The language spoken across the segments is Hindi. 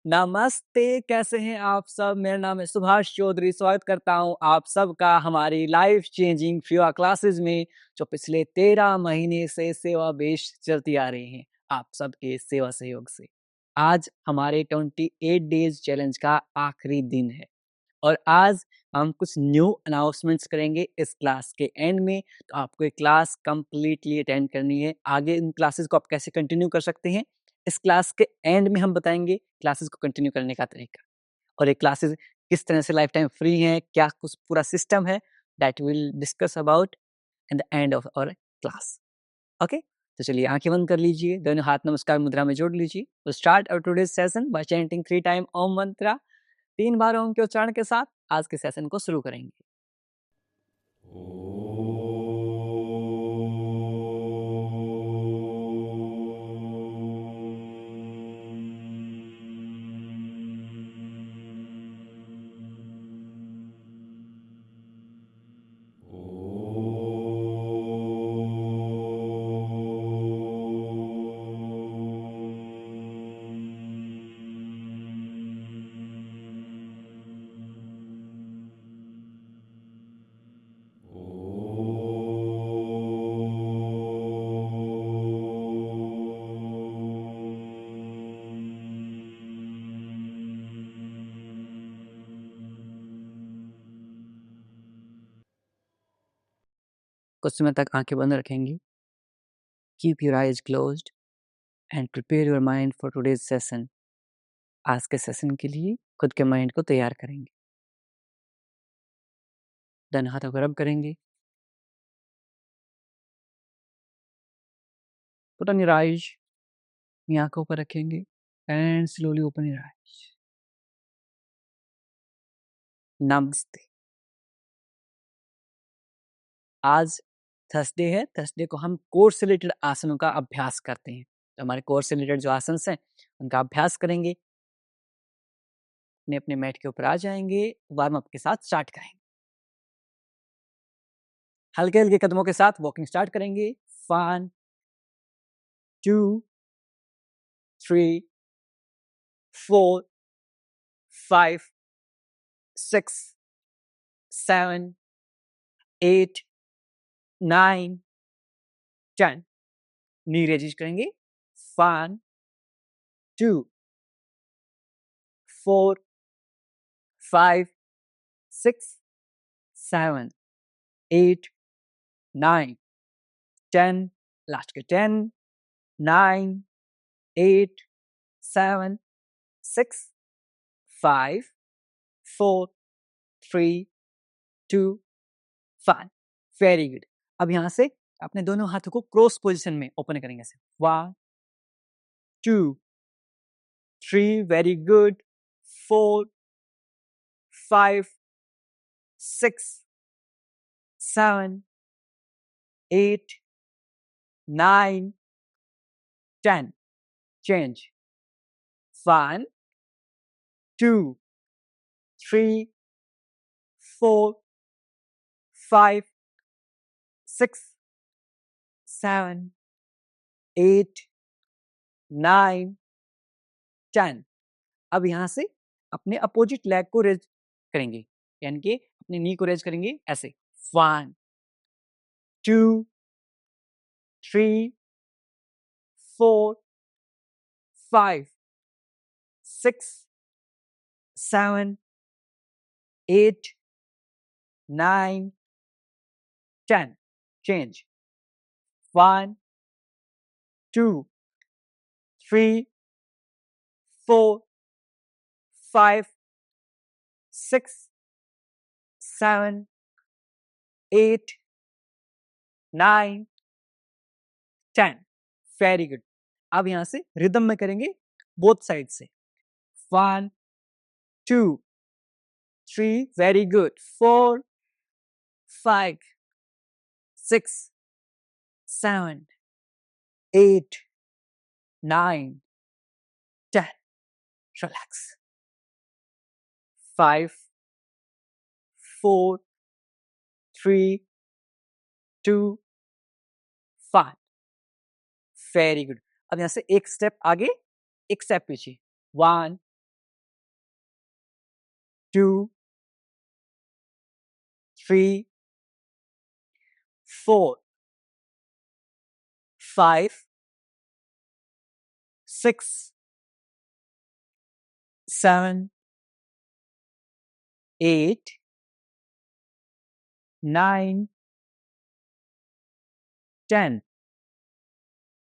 नमस्ते, कैसे हैं आप सब? मेरा नाम है सुभाष चौधरी, स्वागत करता हूँ आप सबका हमारी लाइफ चेंजिंग फ्यूआ क्लासेस में, जो पिछले 13 महीने से सेवा बेस्ड चलती आ रही हैं, आप सबके सेवा सहयोग से। आज हमारे 28 डेज़ चैलेंज का आखिरी दिन है और आज हम कुछ न्यू अनाउंसमेंट्स करेंगे इस क्लास के एंड में, तो आपको ये क्लास कंप्लीटली अटेंड करनी है। आगे इन क्लासेस को आप कैसे कंटिन्यू कर सकते हैं, इस क्लास के एंड में हम बताएँगे क्लासेस को कंटिन्यू करने का तरीका और ये क्लासेस किस तरह से लाइफ टाइम फ्री हैं, क्या कुछ पूरा सिस्टम है, that will discuss about in the end of our class. Okay? तो चलिए आँखें बंद कर लीजिए, दोनों हाथ नमस्कार मुद्रा में जोड़ लीजिए। तो start our today's session by chanting 3 time Om mantra. 3 बार ओम के उच्चारण के साथ आज के सेशन को शुरू करेंगे। कुछ समय तक आँखें बंद रखेंगे। Keep your eyes closed end prepare your mind for today's session. आज के सेशन के लिए खुद के माइंड को तैयार करेंगे। दोनों हाथों को रब करेंगे। पुट ऑन योर आइज़, अपनी आँखों पर रखेंगे and slowly open your eyes. नमस्ते। आज थर्सडे है, थर्सडे को हम कोर से रिलेटेड आसनों का अभ्यास करते हैं। तो हमारे कोर से रिलेटेड जो आसन्स हैं, उनका अभ्यास करेंगे। अपने-अपने मैट के ऊपर आ जाएँगे, वार्म अप के साथ स्टार्ट करेंगे। हल्के-हल्के कदमों के साथ वॉकिंग स्टार्ट करेंगे। 1 2 3 4 5 6 7 8 9 10 नी रेजिज करेंगे। 1 2 4 5 6 7 8 9 10 लास्ट के 10 9 8 7 6 5 4 3 2 1 वेरी गुड। अब यहाँ से अपने दोनों हाथों को क्रॉस पोजीशन में ओपन करेंगे ऐसे 1 2 3 वेरी गुड 4 5 6 7 8 9 10 change 1 2 3 4 5 6 7 8 9 10 अब यहाँ से अपने अपोजिट लेग को रेज करेंगे, यानी कि अपनी नी को रेज करेंगे ऐसे 1 2 3 4 5 6 7 8 9 10 change 1 2 3 4 5 6 7 8 9 10 वेरी गुड। अब यहाँ से रिदम में करेंगे बोथ साइड से 1 2 3 very good 4 5 6 7 8 9 10 relax 5 4 3 2 1 very good. अब यहाँ से एक स्टेप आगे एक स्टेप पीछे 1 2, 3, 4, 5, 6, 7, 8, 9, 10.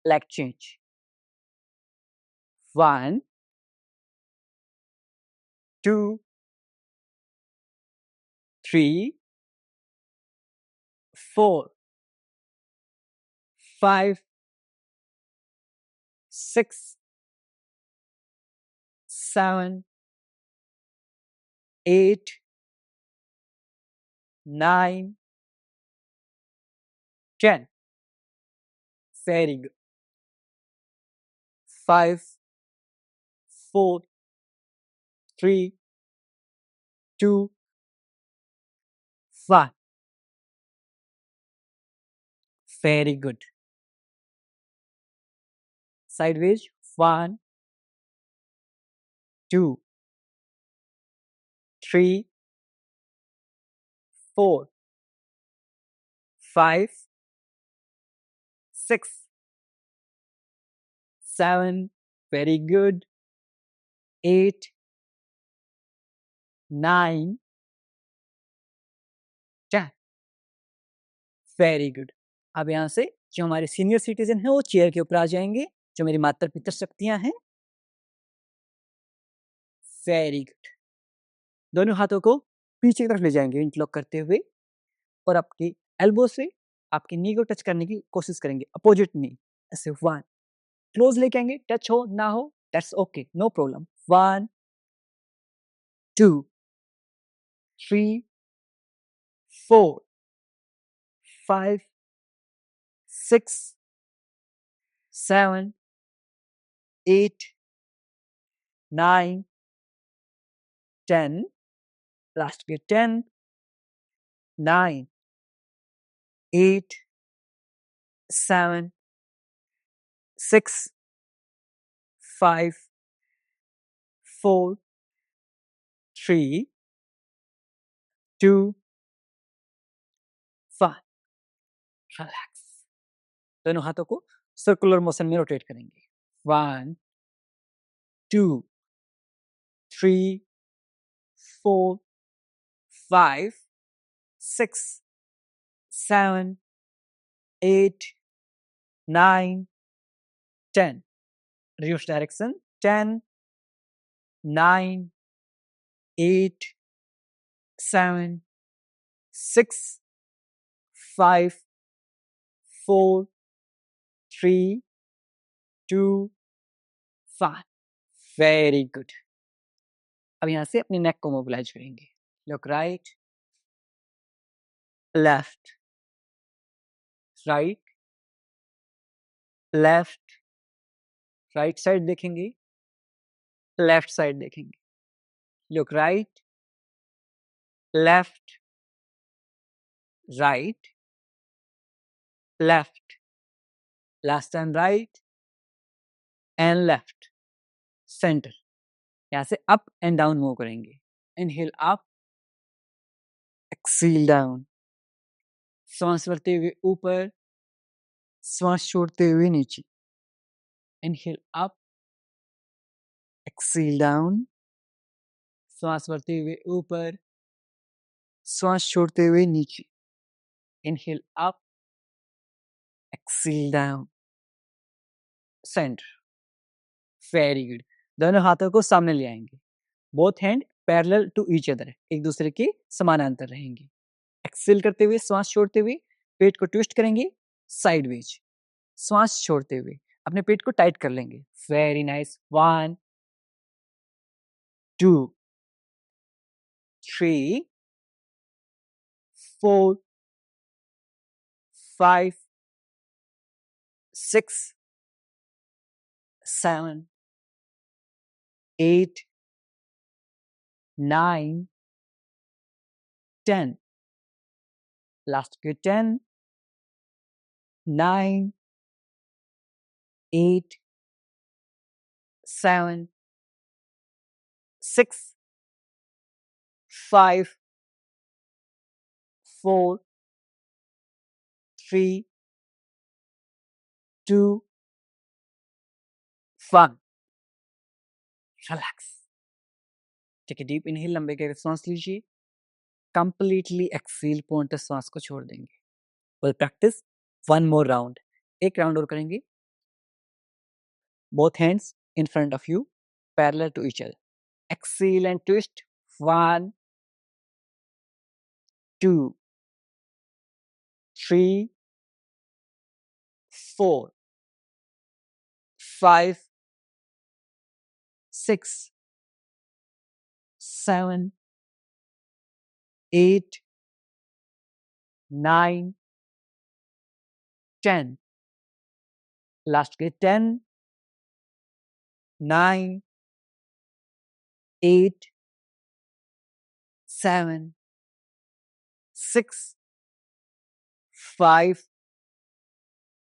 Leg change. 1, 2, 3, 4, 5, 6, 7, 8, 9, 10. Very good. 5, 4, 3, 2, 1. Very good. Sideways. 1, 2, 3, 4, 5, 6, 7. Very good. 8, 9, 10. Very good. अब यहाँ से जो हमारे सीनियर सिटीजन हैं वो चेयर के ऊपर आ जाएंगे, जो मेरी माता पिता शक्तियां हैं। Very good. दोनों हाथों को पीछे की तरफ ले जाएंगे इंटरलॉक करते हुए, और आपकी एल्बो से आपकी नी को टच करने की कोशिश करेंगे, अपोजिट नी। ऐसे 1, क्लोज लेके आएंगे, टच हो ना हो that's okay, no problem. 1, 2, 3, 4, 5, 6, 7, 8, 9, 10. Last के 10, 9, 8, 7, 6, 5, 4, 3, 2, 1. रिलैक्स। दोनों हाथों को सर्कुलर मोशन में रोटेट करेंगे। 1, 2, 3, 4, 5, 6, 7, 8, 9, 10. Reverse direction. 10, 9, 8, 7, 6, 5, 4, 3, 2, 1. Very good. अब यहाँ से अपने नेक को मोबिलाइज करेंगे। Look right, left, right, left, right side देखेंगे, लेफ्ट साइड देखेंगे। Look right, left, right, left, last time right and left, centre. यहाँ से अप एंड डाउन मूव करेंगे। Inhale up, exhale down. सांस भरते हुए ऊपर, सांस छोड़ते हुए नीचे। Inhale up, exhale down. सांस भरते हुए ऊपर, सांस छोड़ते हुए नीचे। Inhale up, exhale down, centre. Very good. दोनों हाथों को सामने ले आएंगे। Both hand parallel to each other, एक दूसरे के समानांतर रहेंगे। एक्सेल करते हुए, सांस छोड़ते हुए पेट को ट्विस्ट करेंगे साइडवेज। सांस छोड़ते हुए अपने पेट को टाइट कर लेंगे। Very nice. 1, 2, 3, 4, 5, 6, 7, 8, 9, 10. लास्ट के 10, 9, 8, 7, 6, 5, 4, 3, 2, 1. Relax. Take a deep inhale, लंबे गहरे सांस लीजिए। कंप्लीटली एक्सेल, पूर्णतः सांस को छोड़ देंगे। Will practise one more round. एक राउंड और करेंगे। Both hands in front of you, parallel to each other. Exhale and twist. 1, 2, 3, 4, 5, 6, 7, 8, 9, 10. Last के 10, 9, 8, 7, 6, 5,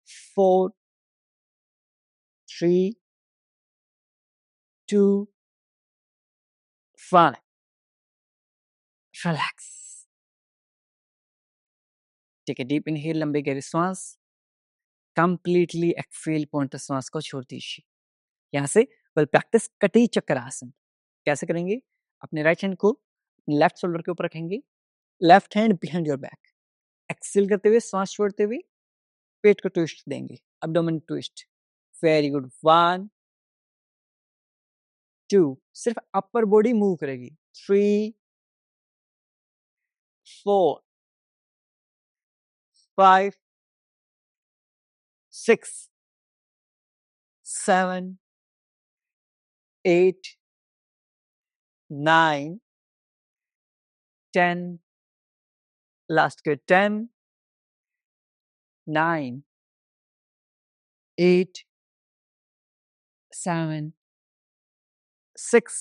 4, 3, 2, 1. Relax. Take a deep inhale, लंबे गहरे सांस। कंप्लीटली एक्सेल, पूर्णतः सांस को छोड़ दीजिए। यहाँ से विल प्रैक्टिस कटी चक्र आसन। कैसे करेंगे? अपने राइट हैंड को लेफ्ट शोल्डर के ऊपर रखेंगे, left hand behind your back. Exhale करते हुए, सांस छोड़ते हुए पेट को ट्विस्ट देंगे, एब्डोमेन ट्विस्ट। Very good. 1, 2, सिर्फ अपर बॉडी मूव करेगी। 3, 4, 5, 6, 7, 8, 9, 10. लास्ट के 10, 9, 8, 7, 6,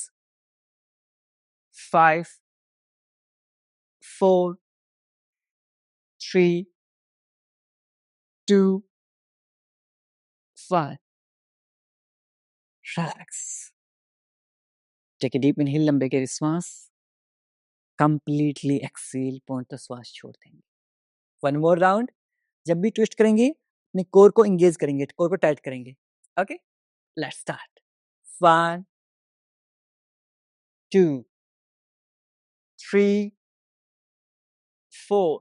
5, 4, 3, 2, 1. Relax. Take a deep inhale, लंबे गहरे सांस। कंप्लीटली एक्सेल, पूर्णतः श्वास छोड़ देंगे। One more round. जब भी ट्विस्ट करेंगे, अपने कोर को एंगेज करेंगे, कोर को टाइट करेंगे। Okay, let's start. 1, 2, 3, 4,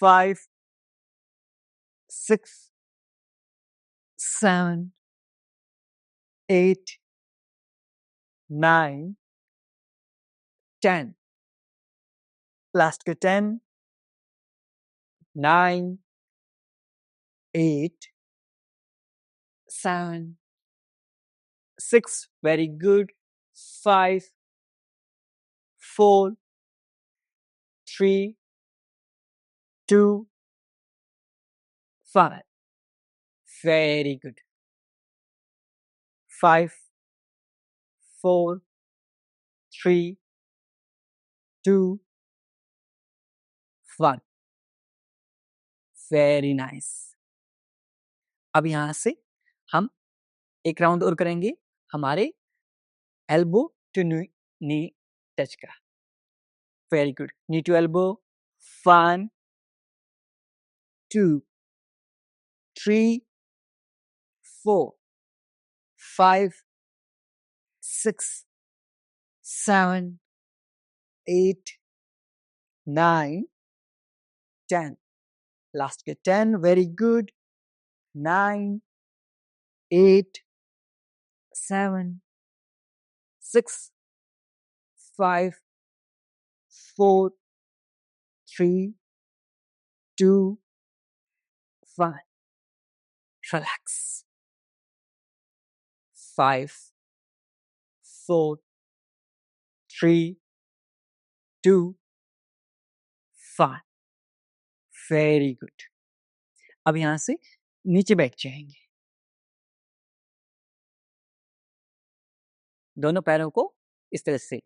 5, 6, 7, 8, 9, 10. लास्ट के 10, 9, 8, 7, 6. Very good. 5, 4, 3, 2, 1. Very good. 5, 4, 3, 2, 1. Very nice. अब यहाँ से हम एक राउंड और करेंगे हमारे एल्बो टू नी टच का। Very good. Knee to elbow. 1, 2, 3, 4, 5, 6, 7, 8, 9, 10. Last के 10. Very good. 9, 8, 7, 6, 5, 4, 3, 2, 1. Relax. 5, 4, 3, 2, 1. Very good. अब यहां से नीचे बैठ जाएंगे। दोनों पैरों को इस तरह से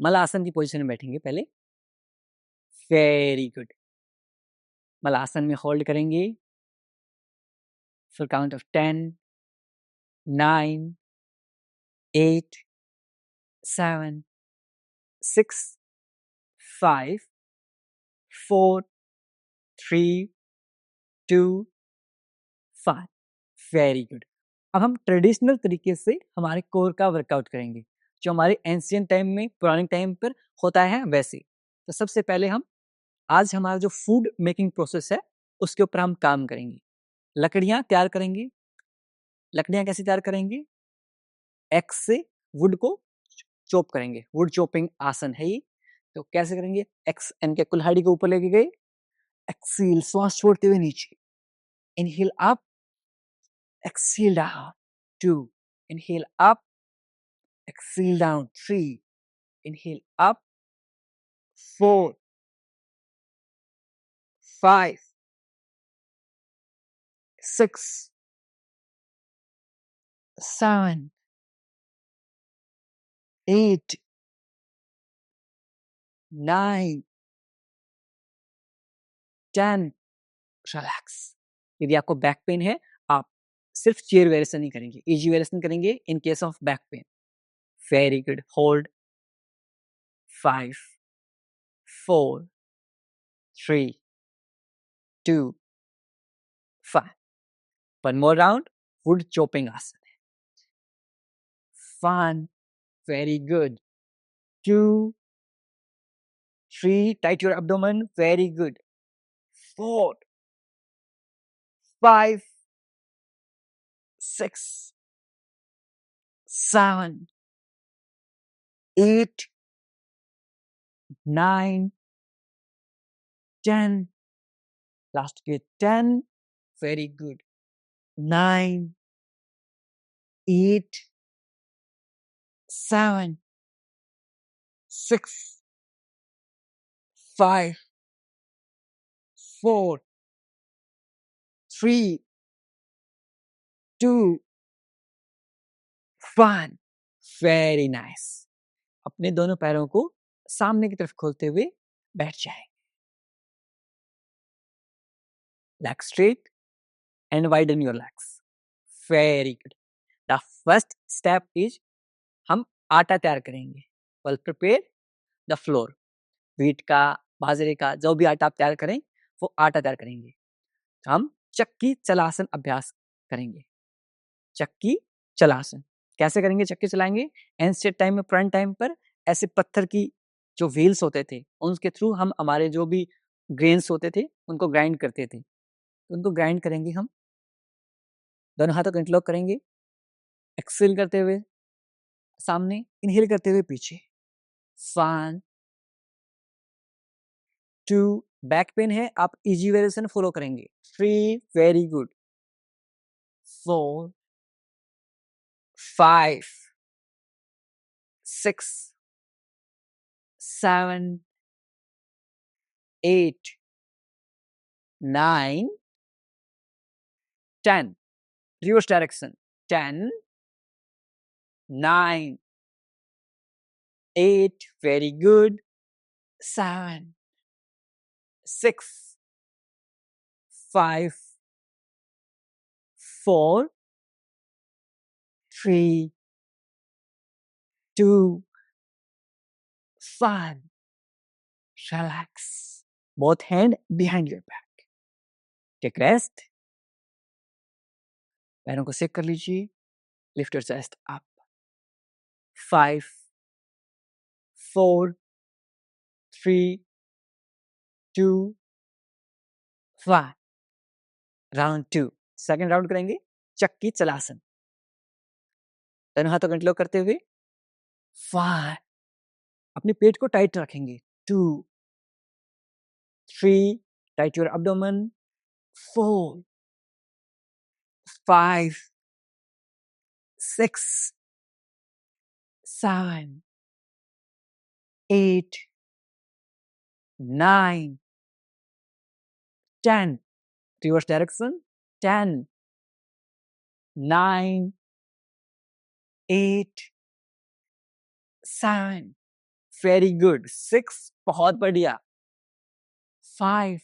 मलासन की पोजीशन में बैठेंगे पहले। Very good. मलासन में होल्ड करेंगे for count of 10, 9, 8, 7, 6, 5, 4, 3, 2, 5। Very good. अब हम ट्रेडिशनल तरीके से हमारे कोर का वर्कआउट करेंगे, जो हमारे एंशिएंट टाइम में, पुराने टाइम पर होता है वैसे। तो सबसे पहले हम आज हमारा जो फूड मेकिंग प्रोसेस है, उसके ऊपर हम काम करेंगे। लकड़ियाँ तैयार करेंगे। लकड़ियाँ कैसे तैयार करेंगे? एक्स से वुड को चॉप करेंगे। वुड चॉपिंग आसन है ये। तो कैसे करेंगे? एक्स एन के कुल्हाड़ी के ऊपर लेके गए, एक्सील श्वास छोड़ते हुए नीचे, inhale up, exhale down, 2, inhale up, exhale down, 3, inhale up, 4, 5, 6, 7, 8, 9, 10, relax. यदि आपको बैक पेन है, आप सिर्फ चेयर वेरिएशन नहीं करेंगे, इजी वेरिएशन करेंगे in case of back pain. Very good. Hold 5, 4, 3, 2, 5। One more round, would chopping आसन। 1, very good. 2, 3, tight your abdomen, very good. 4, 5, 6, 7, 8, 9, 10. Last के 10, very good. 9, 8, 7, 6, 5, 4, 3, 2, 1. Very nice. अपने दोनों पैरों को सामने की तरफ खोलते हुए बैठ जाएं। Legs straight and widen your legs. Very good. The first step is हम आटा तैयार करेंगे। Well prepare the floor. Wheat का, बाजरे का, जो भी आटा आप तैयार करें, वो आटा तैयार करेंगे। हम चक्की चलासन अभ्यास करेंगे। चक्की चलासन कैसे करेंगे? चक्की चलाएंगे। एंशिएंट टाइम में, पुराने टाइम पर ऐसे पत्थर की जो व्हील्स होते थे, उनके थ्रू हम हमारे जो भी ग्रेन्स होते थे, उनको ग्राइंड करते थे। तो उनको ग्राइंड करेंगे हम। दोनों हाथों को इंटरलॉक करेंगे, एक्सेल करते हुए सामने, इनहेल करते हुए पीछे। 1, 2, बैक पेन है, आप इजी वेरिएशन फॉलो करेंगे। 3, very good. 4, 5, 6, 7, 8, 9, 10. Reverse direction. 10, 9, 8, very good. 7, 6, 5, 4, 3, 2, 1. Relax. Both hands behind your back. Take rest. पैरों को सेक कर लीजिए। Lift your chest up. 5, 4, 3, 2, 1. Round 2, second round करेंगे चक्की चलासन। दोनों हाथों को इंटरलॉक करते हुए 5, अपने पेट को टाइट रखेंगे। 2, 3, tight your abdomen. 4, 5, 6, 7, 8, 9, 10. Reverse direction. 10, 9, 8, 7. Very good. 6, बहुत बढ़िया। 5,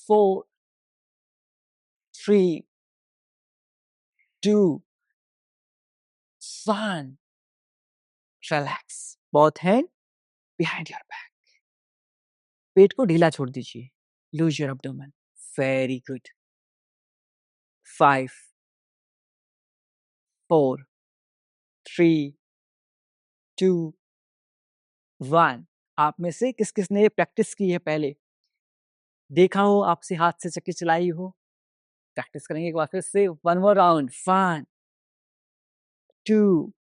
4, 3, 2, 1. Relax. both hand behind your back. पेट को ढीला छोड़ दीजिए. Loose your abdomen. Very good. 5, 4, 3, 2, 1. आप में से किस किसने ये प्रैक्टिस की है पहले? देखा हो आपसे हाथ से चक्की चलाई हो? प्रैक्टिस करेंगे एक बार फिर से. One more round. 1, 2,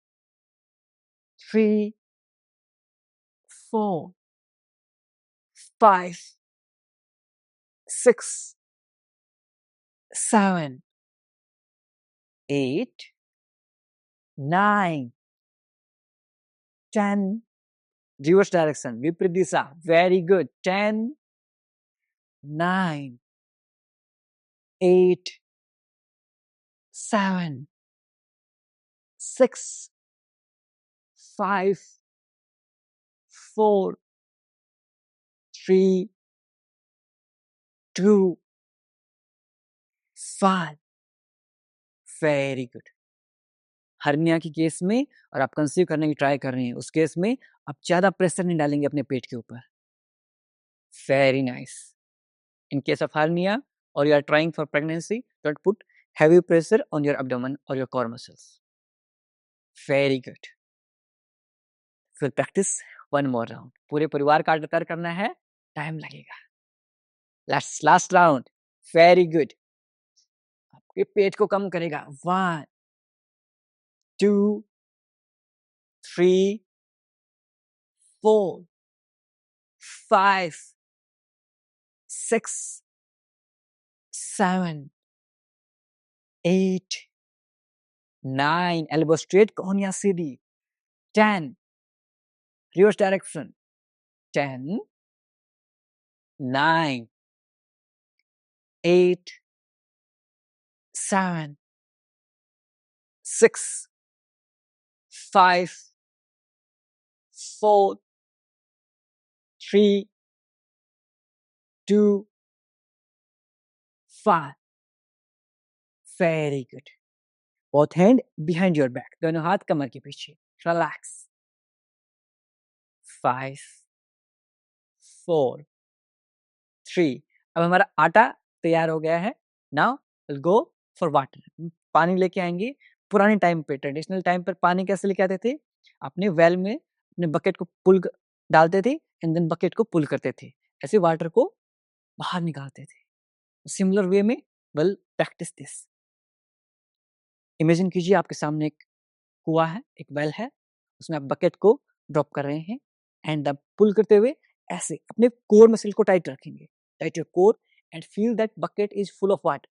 3, 4, 5, 6, 7, 8, 9, 10. Reverse direction. विपरीत दिशा. Very good. 10, 9, 8, 7, 6, 5, 4, 3, 2, 1. Very good. Hernia की केस में और आप कंसीव करने की ट्राई कर रहे हैं, उस केस में आप ज़्यादा प्रेशर नहीं डालेंगे अपने पेट के ऊपर. Very nice. In case of hernia or you are trying for pregnancy, don't put heavy pressure on your abdomen or your core muscles. Very good. फिर practice one more round. पूरे परिवार का लगातार करना है, टाइम लगेगा. Last round. Very good. आपके पेट को कम करेगा. 1, 2, 3, 4, 5, 6, 7, 8, 9. Elbow straight, कोहनियाँ Sidhi. 10. Reverse direction. 10, 9, 8, 7, 6, 5, 4, 3, 2, 1. Very good. Both hand behind your back. दोनों हाथ कमर के पीछे. Relax. 5, 4, 3. अब हमारा आटा तैयार हो गया है. Now we'll go for water. पानी लेके आएंगे. पुराने टाइम पे, ट्रेडिशनल टाइम पर पानी कैसे लेके आते थे? अपने वेल में अपने बकेट को पुल डालते थे एंड देन बकेट को पुल करते थे. ऐसे वाटर को बाहर निकालते थे. सिमिलर वे में we'll practice this. इमेजिन कीजिए आपके सामने एक कुआं है, एक वेल है, उसमें आप बकेट को ड्रॉप कर रहे हैं एंड आप पुल करते हुए ऐसे अपने कोर मसल को टाइट रखेंगे. Tight your core and feel that bucket is full of water.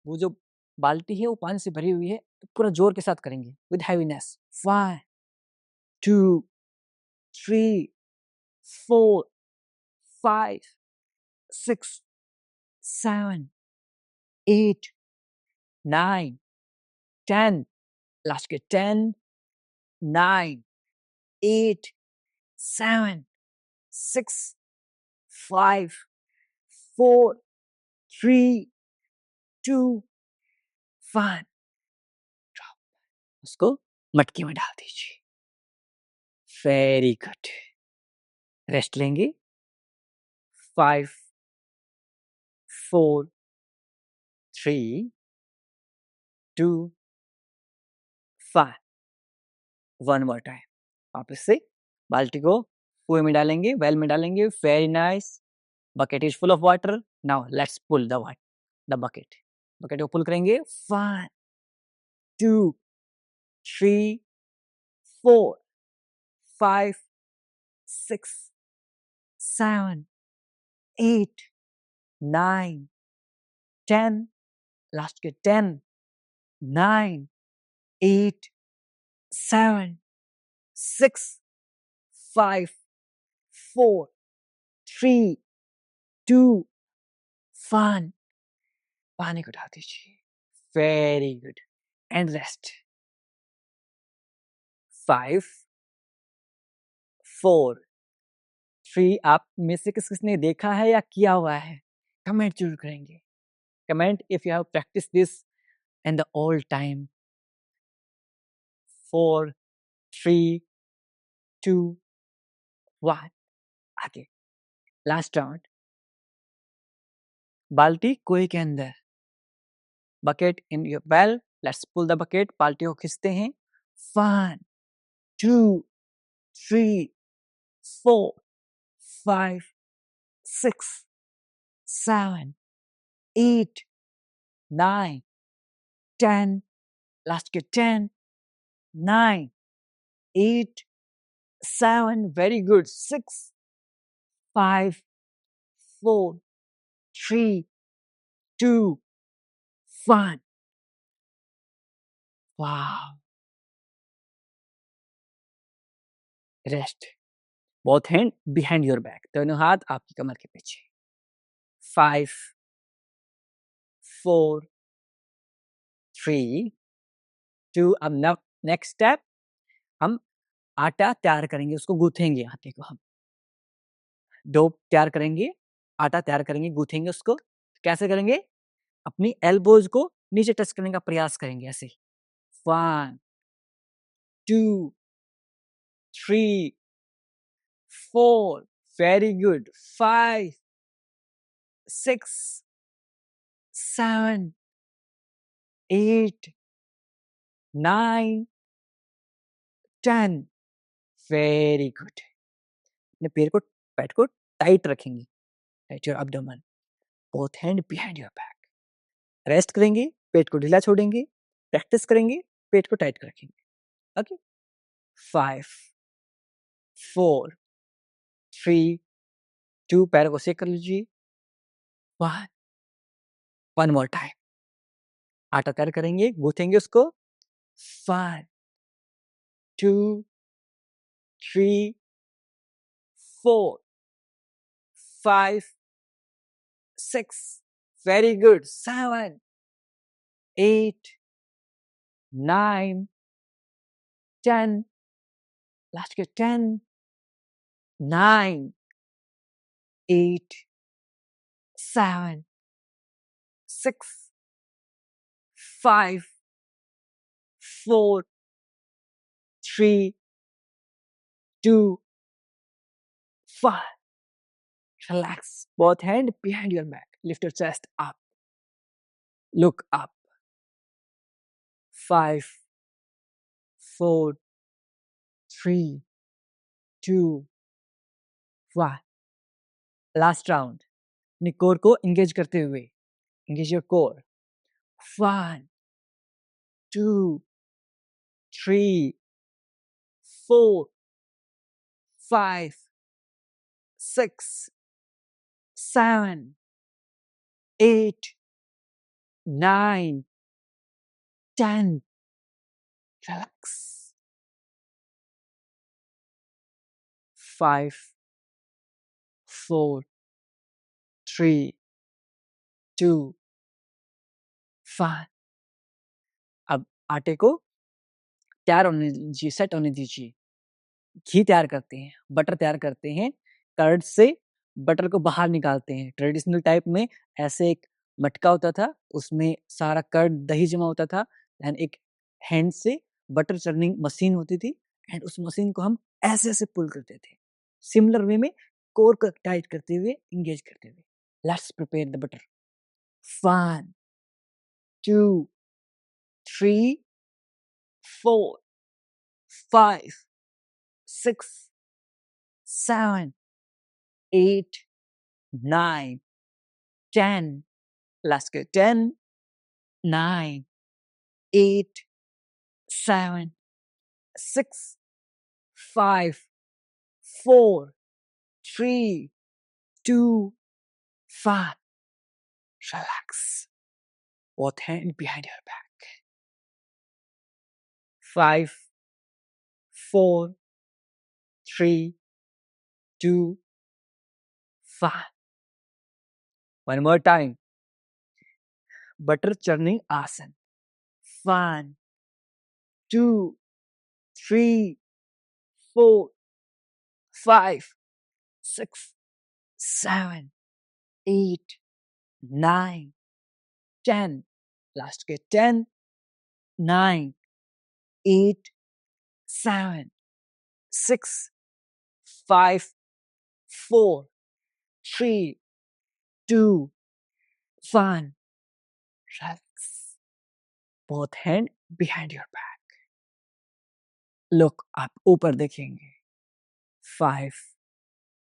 वो जो बाल्टी है वो पानी से भरी हुई है, तो पूरा जोर के साथ करेंगे विद हैवीनेस. 1, 2, 3, 4, 5, 6, 7, 8, 9, 10. लास्ट के 10, 9, 8, 7, 6, 5, 4, 3, 2, 1. ड्रॉप. उसको मटकी में डाल दीजिए. Very good. रेस्ट लेंगे. 5, 4, 3, 2, 1. One more time. वापस से बाल्टी को कुएं में डालेंगे, वेल में डालेंगे. Very nice. Bucket is full of water. Now let's pull the bucket. Bucket को पुल करेंगे. 1, 2, 3, 4, 5, 6, 7, 8, 9, 10. लास्ट के 10, 9, 8, 7, 6, 5, 4, 3, 2, 1. पानी को डाल दीजिए. Very good. And rest. 5, 4, 3. आप में से किसने देखा है या किया हुआ है? कमेंट जरूर करेंगे. Comment if you have practice this in the old time. 4, 3, 2, 1 आगे लास्ट राउंड बाल्टी कुएं के अंदर bucket in your well let's pull the bucket बाल्टी को खींचते हैं 1 2 3 4 5 6 7 8 9 10 last get 10 9 8 7 very good 6 5 4 3 2 1 wow rest both hand behind your back दोनों हाथ आपकी कमर के पीछे 5 4 3 2 अब नेक्स्ट स्टेप हम आटा तैयार करेंगे उसको गूंथेंगे आटे को हम डो तैयार करेंगे आटा तैयार करेंगे गूंथेंगे उसको कैसे करेंगे अपनी एल्बोज को नीचे टच करने का प्रयास करेंगे ऐसे 1 2 3 4 very good 5 6 7 8 9 10 वेरी गुड अपने पैर को टाइट रखेंगे tight your abdomen both hand behind your back rest करेंगे पेट को ढीला छोड़ेंगे प्रैक्टिस करेंगे पेट को टाइट रखेंगे ओके 5 4 3 2 पैरों को सेक कर लीजिए 1 मोर टाइम आटा तैयार करेंगे गूंथेंगे उसको 1 2 3 4 5 6 very good 7 8 9 10 last get 10 9 8 7 6 5 4 3 2 1 relax both hand behind your back lift your chest up look up 5 4 3 2 1 last round अपनी कोर को एंगेज करते हुए एंगेज योर कोर 1 2 3 4 5 6 7 8 9 10 relax 5 4 3 2 1 अब आटे को तैयार होने दीजिए सेट होने दीजिए घी तैयार करते हैं बटर तैयार करते हैं कर्ड से बटर को बाहर निकालते हैं ट्रेडिशनल टाइप में ऐसे एक मटका होता था उसमें सारा कर्ड दही जमा होता था एंड एक हैंड से बटर चर्निंग मशीन होती थी एंड उस मशीन को हम ऐसे ऐसे पुल करते थे सिमिलर वे में कोर को टाइट करते हुए इंगेज करते हुए let's prepare the butter 1 2 3 4 5 6 7 8 9 10 let's go 10 9 8 7 6 5 4 3 2 1 relax both hand behind your back 5 4 3 2 1 one more time butter churning asan 1 2 3 4 5 6 7 8 9 10 last get 10 9 8 7 6 5, 4, 3, 2, 1. Relax. Both hand behind your back. Look आप ऊपर देखेंगे. 5,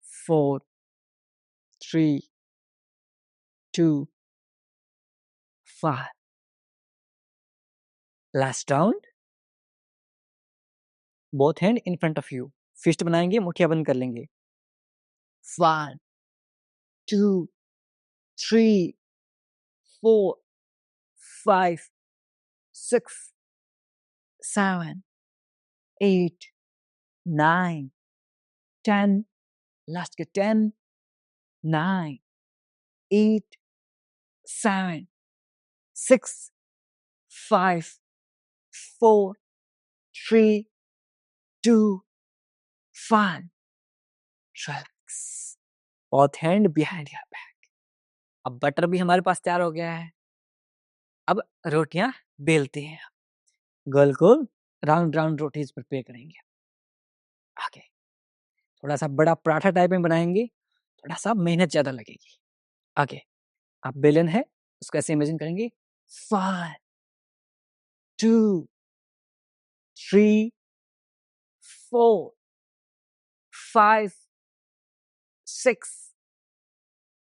4, 3, 2, 1. Last round. Both hand in front of you. Fist बनाएंगे, मुठ्ठियां बंद कर लेंगे. 1, 2, 3, 4, 5, 6, 7, 8, 9, 10. Last के 10, 9, 8, 7, 6, 5, 4, 3, 2, 1. Relax. Both hand behind your back. अब बटर भी हमारे पास तैयार हो गया है. अब रोटियां बेलते हैं. गोल गोल राउंड राउंड रोटीज प्रिपेयर करेंगे. आगे थोड़ा सा बड़ा पराठा टाइप में बनाएंगे. थोड़ा सा मेहनत ज्यादा लगेगी. आगे आप बेलन है उसको ऐसे इमेजिन करेंगे. 5, 2, 3, 4, 5, 6,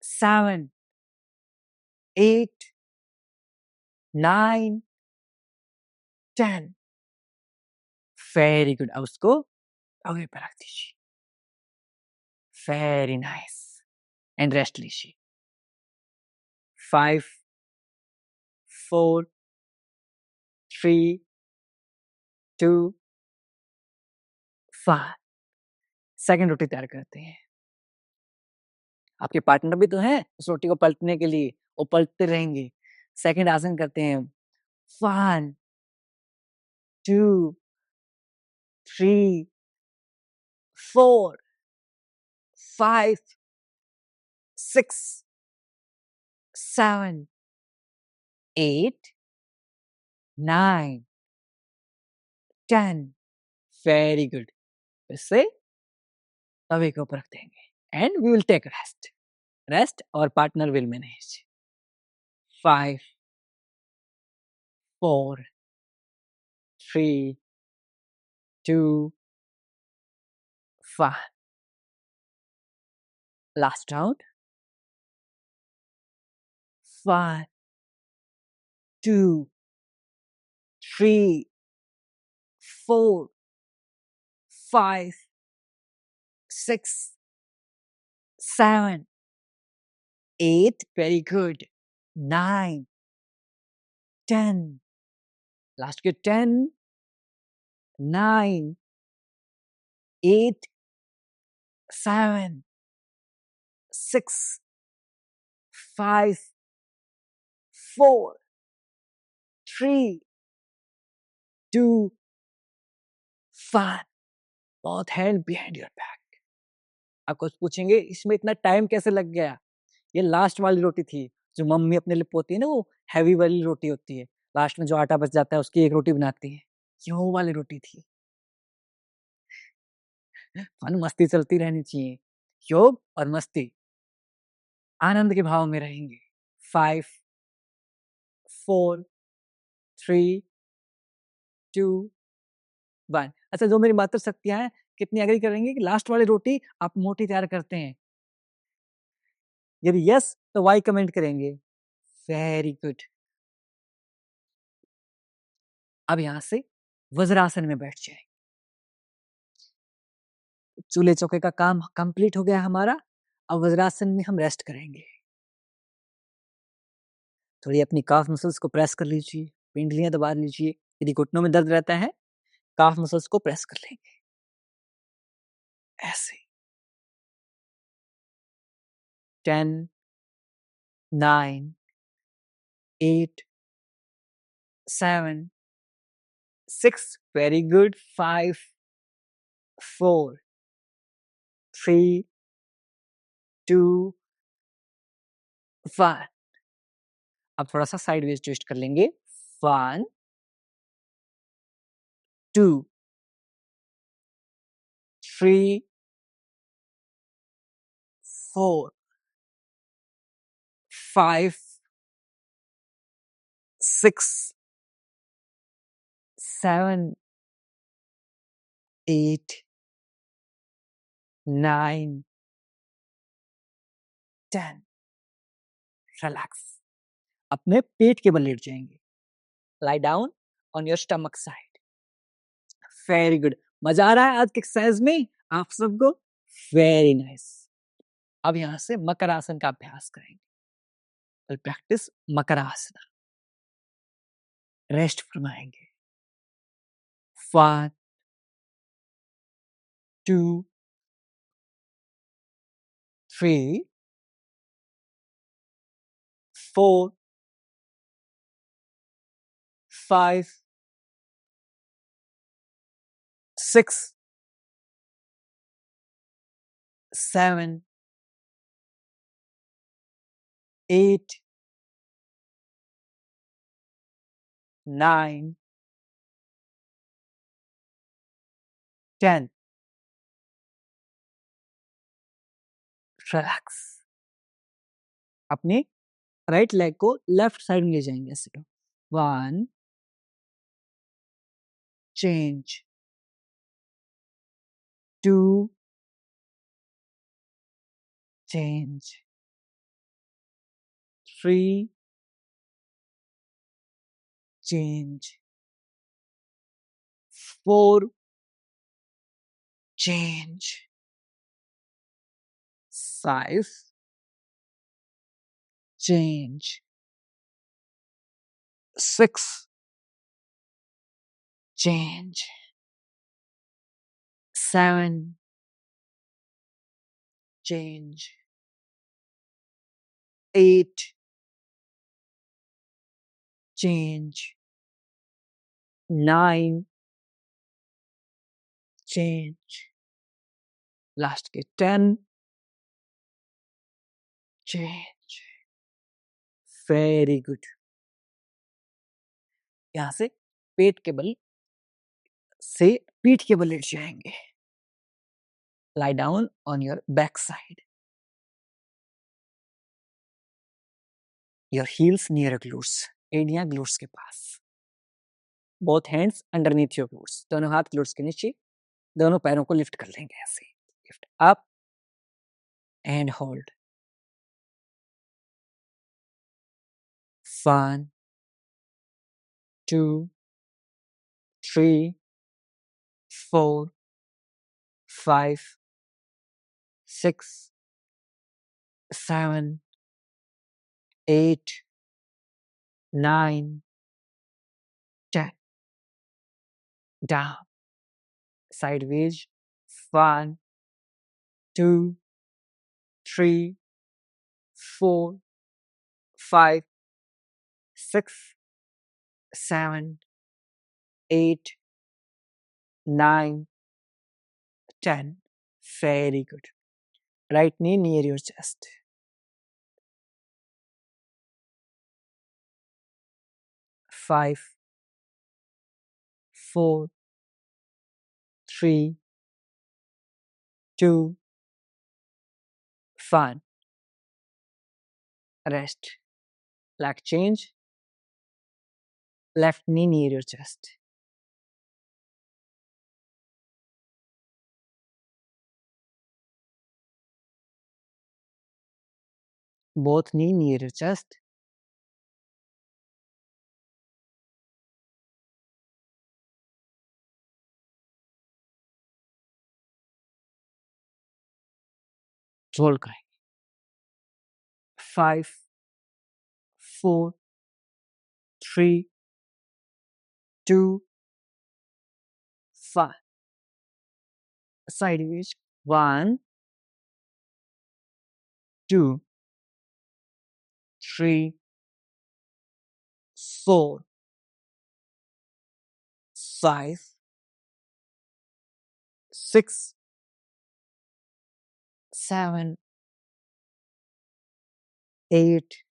7, 8, 9, 10. Very good. अब उसको तवे पर रख दीजिए. Very nice. एंड रेस्ट लीजिए. 5, 4, 3, 2, 1. सेकेंड रोटी तैयार करते हैं. आपके पार्टनर भी तो हैं उस रोटी को पलटने के लिए. वो पलटते रहेंगे. सेकेंड आसन करते हैं. 1, 2, 3, 4, 5, 6, 7, 8, 9, 10. Very good. इससे तवे के ऊपर रख देंगे and we will take rest और partner will manage. 5, 4, 3, 2, 1. Last round. 1, 2, 3, 4, 5, 6, 7, 8. Very good. 9, 10. Last के 10, 9, 8, 7, 6, 5, 4, 3, 2, 1. Both hand behind your back. आपको पूछेंगे इसमें इतना टाइम कैसे लग गया. ये लास्ट वाली रोटी थी जो मम्मी अपने लिए पोती है ना. वो हैवी वाली रोटी होती है. लास्ट में जो आटा बच जाता है उसकी एक रोटी बनाती है. ये वो वाली रोटी थी. फन मस्ती चलती रहनी चाहिए. योग और मस्ती आनंद के भाव में रहेंगे. 5, 4, 3, 2, 1. अच्छा जो मेरी मातृ शक्तियां हैं कितनी एग्री करेंगे कि लास्ट वाली रोटी आप मोटी तैयार करते हैं. यदि यस तो वाई कमेंट करेंगे. Very good. अब यहां से वज्रासन में बैठ जाए. चूल्हे चौके का काम कंप्लीट हो गया हमारा. अब वज्रासन में हम रेस्ट करेंगे. थोड़ी अपनी काफ मसल्स को प्रेस कर लीजिए. पिंडलियां दबा लीजिए. यदि घुटनों में दर्द रहता है काफ मसल्स को प्रेस कर लेंगे ऐसे. 10, 9, 8, 7, 6. Very good. 5, 4, 3, 2, 1. अब थोड़ा सा साइडवेज ट्विस्ट कर लेंगे. 1, 2, 3, 4, 5, 6, 7, 8, 9, 10. रिलैक्स. अपने पेट के बल लेट जाएंगे. Lie down on your stomach side. Very good. मजा आ रहा है आज के एक्सरसाइज में आप सबको? Very nice. अब यहां से मकर आसन का अभ्यास करेंगे. प्रैक्टिस मकर आसन. रेस्ट फरमाएंगे. 1, 2, 3, 4, 5, 6, 7, 8, 9, 10. रिलैक्स. अपने राइट लेग को लेफ्ट साइड में ले जाएंगे ऐसे. 1, change. 2, change. 3, change. 4, change. 5, change. 6, change. 7, change. 8, change. 9, change. Last के 10, change. Very good. यहां से पेट के बल से पीठ के बल लेट जाएंगे. Lie down on your back side. Your heels near glutes. एड़ियां ग्लूट्स के पास. Both hands underneath your glutes. दोनों हाथ ग्लूट्स के नीचे. दोनों पैरों को लिफ्ट कर लेंगे ऐसे. Lift up and hold. 1, 2, 3, 4, 5, 6, 7, 8, 9, 10. Down. Sideways. 1, 2, 3, 4, 5, 6, 7, 8, 9, 10. Very good. Right knee near your chest. 5, 4, 3, 2, 1. Rest. Leg change. Left knee near your chest. Both knee near your chest. Roll करें. 5, 4, 3, 2, 1. Sideways. 1, 2, 3, 4, 5, 6, 7, 8,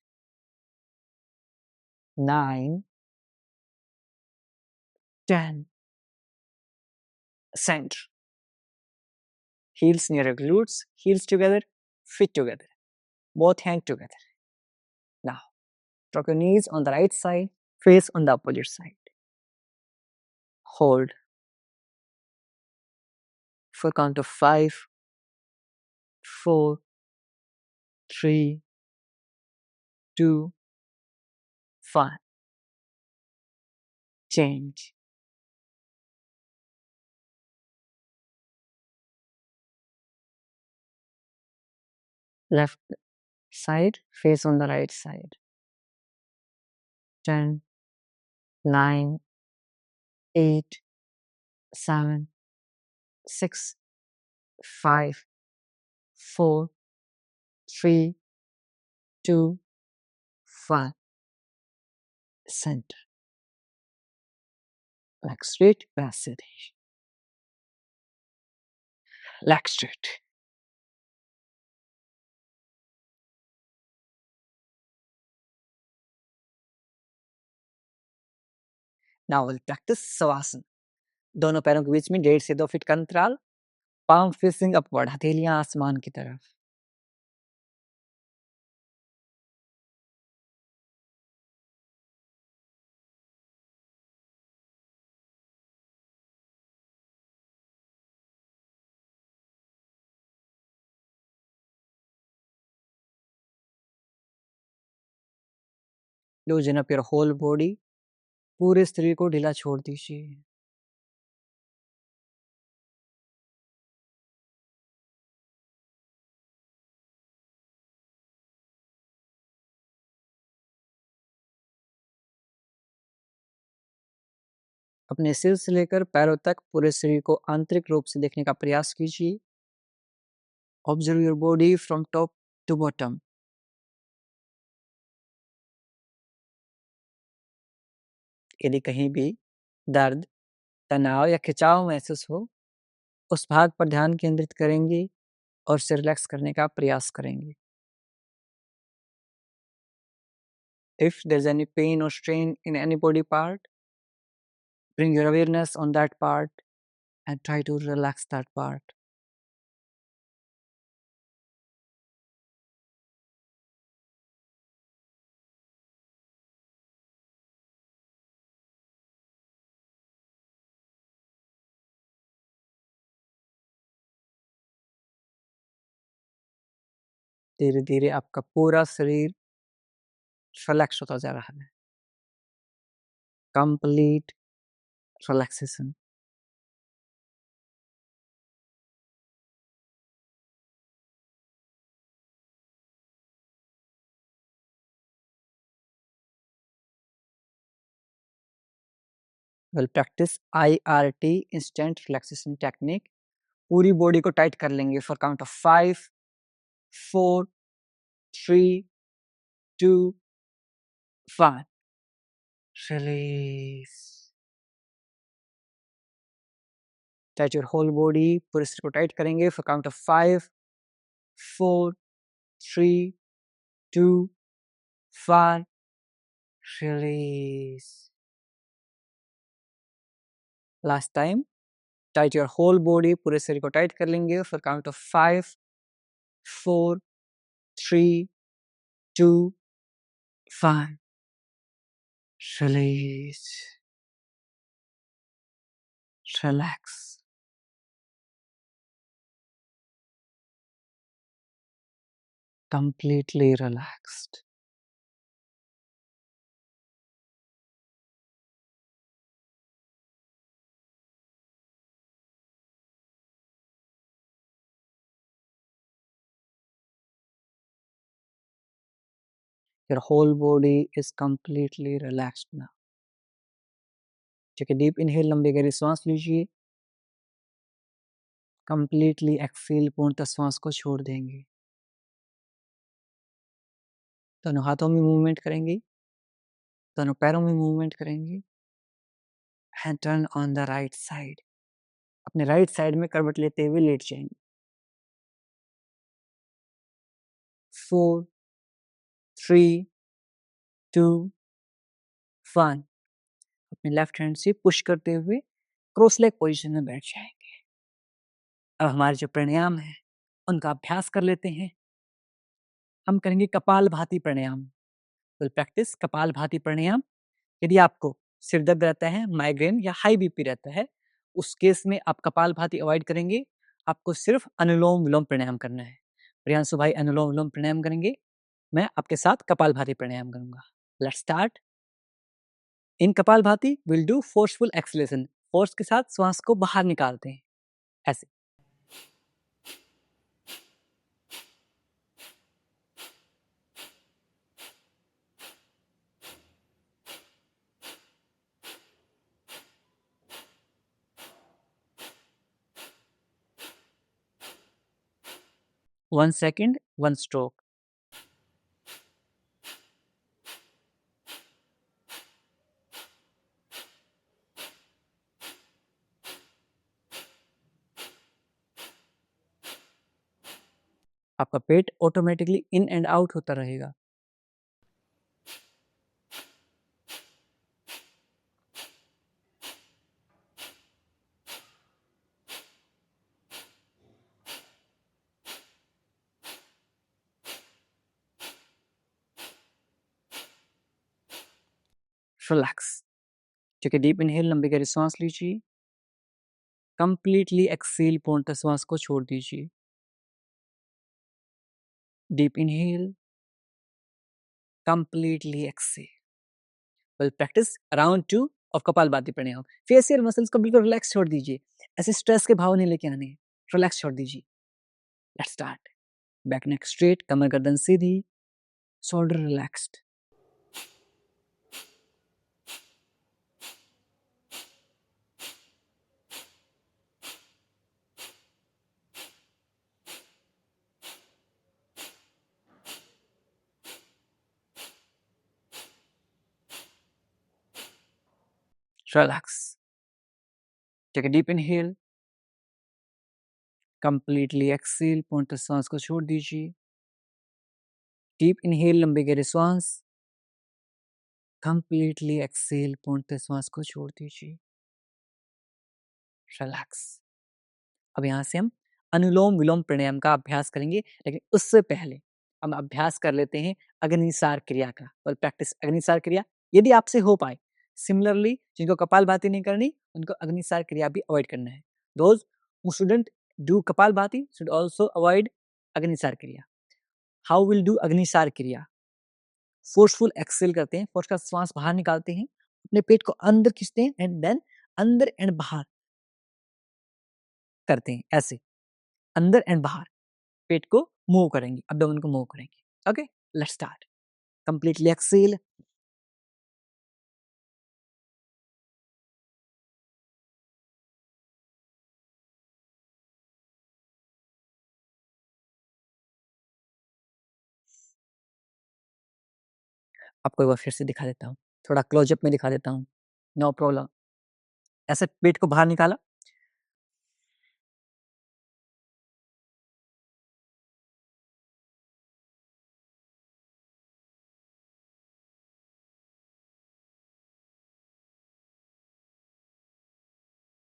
9, 10. Center. Heels near your glutes. Heels together. feet together, both hands together. Now, drop your knees on the right side, face on the opposite side. Hold for count of 5, 4, 3, 2, 1. Change. Left side, face on the right side. 10, 9, 8, 7, 6, 5, 4, 3, 2, 1. Center. Leg straight, back Sidhi. Leg straight. Now we'll practice Savasana. दोनों पैरों के बीच में 1.5 से 2 फीट का अंतराल, पाम फेसिंग अपवर्ड, हथेलियां आसमान की तरफ. Loosen up your whole body. पूरे शरीर को ढीला छोड़ दीजिए. अपने सिर से लेकर पैरों तक पूरे शरीर को आंतरिक रूप से देखने का प्रयास कीजिए. Observe your body from top to bottom. यदि कहीं भी दर्द, तनाव या खिंचाव महसूस हो, उस भाग पर ध्यान केंद्रित करेंगे और उसे रिलैक्स करने का प्रयास करेंगे. If there's any pain or strain in any body part, bring your awareness on that part and try to relax that part. धीरे धीरे आपका पूरा शरीर रिलैक्स होता जा रहा है. Complete relaxation. We'll practice IRT, instant relaxation technique. पूरी बॉडी को टाइट कर लेंगे for count of 5, 4, 3, 2, 1. Release. Tight your whole body. पूरे शरीर को टाइट करेंगे for count of 5, 4, 3, 2, 1. Release. Last time. Tight your whole body. पूरे शरीर को टाइट कर लेंगे for count of 5, 4, 3, 2, 1. Release. Relax. Completely relaxed. Your whole body is completely relaxed now. Take a deep inhale, लंबी गहरी सांस लीजिए. Completely exhale, पूर्णतः सांस को छोड़ देंगे. दोनों हाथों में मूवमेंट करेंगे, दोनों पैरों में मूवमेंट करेंगे. And turn on the right side. अपने राइट साइड में करवट लेते हुए लेट जाएंगे. 4, 3, 2, 1. अपने लेफ्ट हैंड से पुश करते हुए क्रॉस लेग पोजीशन में बैठ जाएंगे. अब हमारे जो प्राणायाम है उनका अभ्यास कर लेते हैं. हम करेंगे कपालभाति प्राणायाम। विल प्रैक्टिस कपालभाति प्राणायाम। यदि आपको सिर दर्द रहता है, माइग्रेन या हाई बीपी रहता है, उस केस में आप कपालभाति अवॉइड करेंगे। आपको सिर्फ अनुलोम-विलोम प्राणायाम करना है। प्रियांशु भाई अनुलोम-विलोम प्राणायाम करेंगे, मैं आपके साथ कपालभाति प्राणायाम करूँगा। Let's start. In kapalbhati will do forceful exhalation. Force के साथ श्वास को बाहर निकालते हैं, ऐसे। 1 सेकंड, 1 स्ट्रोक। आपका पेट ऑटोमेटिकली इन एंड आउट होता रहेगा। रिलैक्स। ठीक है, डीप इनहेल, लंबी गहरी सांस लीजिए। कंप्लीटली एक्सहेल, पूर्णतः श्वास को छोड़ दीजिए। Deep inhale, completely exhale. Will practice round 2 of kapalbhati pranayama. Facial muscles को बिल्कुल रिलैक्स छोड़ दीजिए। ऐसे स्ट्रेस के भाव नहीं लेके आने हैं। रिलैक्स छोड़ दीजिए। Let's start. Back neck straight, कमर गर्दन सीधी, shoulder relaxed. Relax. Take a deep inhale, completely exhale, पूर्णतः सांस को छोड़ दीजिए। डीप इनहेल, लंबी गहरी सांस, कंप्लीटली एक्सहेल, पूर्णतः श्वास को छोड़ दीजिए। रिलैक्स। अब यहाँ से हम अनुलोम विलोम प्राणायाम का अभ्यास करेंगे, लेकिन उससे पहले हम अभ्यास कर लेते हैं अग्निसार क्रिया का। और प्रैक्टिस अग्निसार क्रिया यदि आपसे हो पाए। सिमिलरली जिनको कपालभाति नहीं करनी, उनको अग्निसार क्रिया भी अवॉइड करना है। Those who shouldn't do Kapalbhati should also avoid Agnisar kriya. How will do Agnisar क्रिया? फोर्सफुल एक्सेल करते हैं, फोर्स का श्वास बाहर निकालते हैं, अपने पेट को अंदर खींचते हैं एंड देन अंदर एंड बाहर करते हैं, ऐसे अंदर एंड बाहर पेट को मूव करेंगे, एब्डोमेन को मूव करेंगे। Okay, let's start. Completely exhale. आपको एक बार फिर से दिखा देता हूँ, थोड़ा क्लोजअप में दिखा देता हूँ। No problem. ऐसे पेट को बाहर निकाला,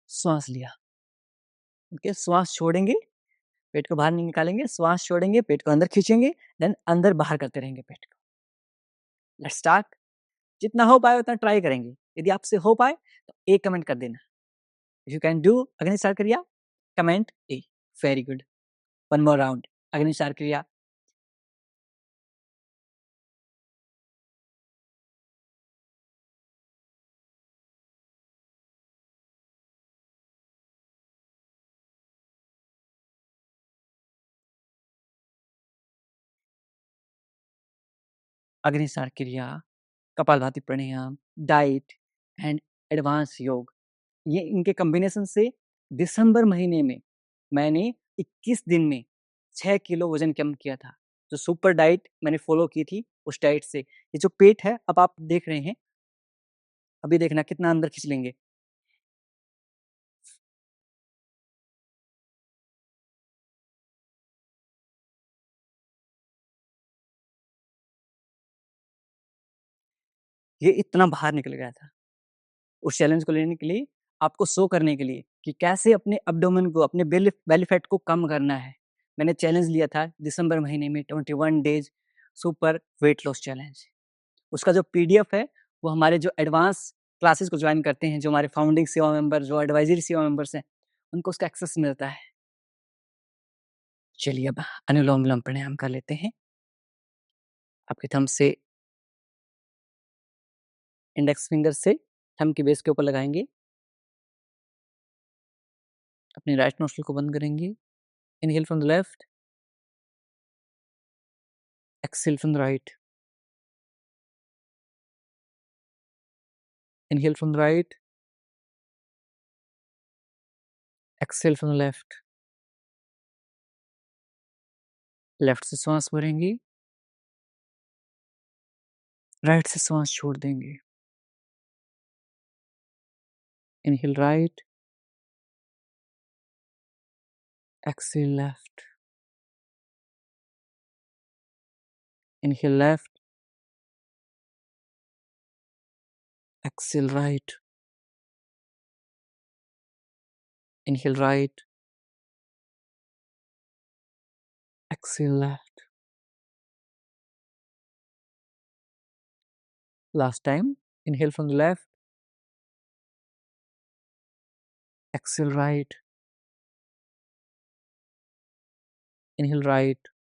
श्वास लिया। ओके, श्वास छोड़ेंगे, पेट को बाहर नहीं निकालेंगे, श्वास छोड़ेंगे, पेट को अंदर खींचेंगे, देन अंदर बाहर करते रहेंगे पेट को। Let's start. जितना हो पाए उतना ट्राई करेंगे। यदि आपसे हो पाए तो ए कमेंट कर देना। If you can do Agnisar kriya, comment A. Very good. One more round Agnisar kriya. Agnisar kriya, Kapalbhati pranayama, diet and advance yoga, ये इनके कॉम्बिनेशन से दिसंबर महीने में मैंने 21 दिन में 6 किलो वजन कम किया था। जो सुपर डाइट मैंने फॉलो की थी, उस डाइट से ये जो पेट है, अब आप देख रहे हैं, अभी देखना कितना अंदर खींच लेंगे। ये इतना बाहर निकल गया था। उस चैलेंज को लेने के लिए, आपको शो करने के लिए कि कैसे अपने एब्डोमेन को, अपने बेली बेली फैट को कम करना है। मैंने चैलेंज लिया था दिसंबर महीने में 21 days super weight loss challenge. उसका जो पीडीएफ है वो हमारे जो एडवांस क्लासेस को ज्वाइन करते हैं, जो हमारे फाउंडिंग सेवा मेंबर, जो एडवाइजरी सेवा मेंबर्स हैं, उनको उसका एक्सेस मिलता है। चलिए अब अनुलोम विलोम प्राणायाम कर लेते हैं। आपके थंब से इंडेक्स फिंगर से थंब की बेस के ऊपर लगाएंगे, अपने राइट नोस्ट्रिल को बंद करेंगे। Inhale from the left, exhale from the right. Inhale from the right, exhale from the left. Left से श्वास भरेंगे, राइट से श्वास छोड़ देंगे। Inhale right, exhale left. Inhale left, exhale right. Inhale right, exhale left. Last time, inhale from the left, exhale right, inhale right,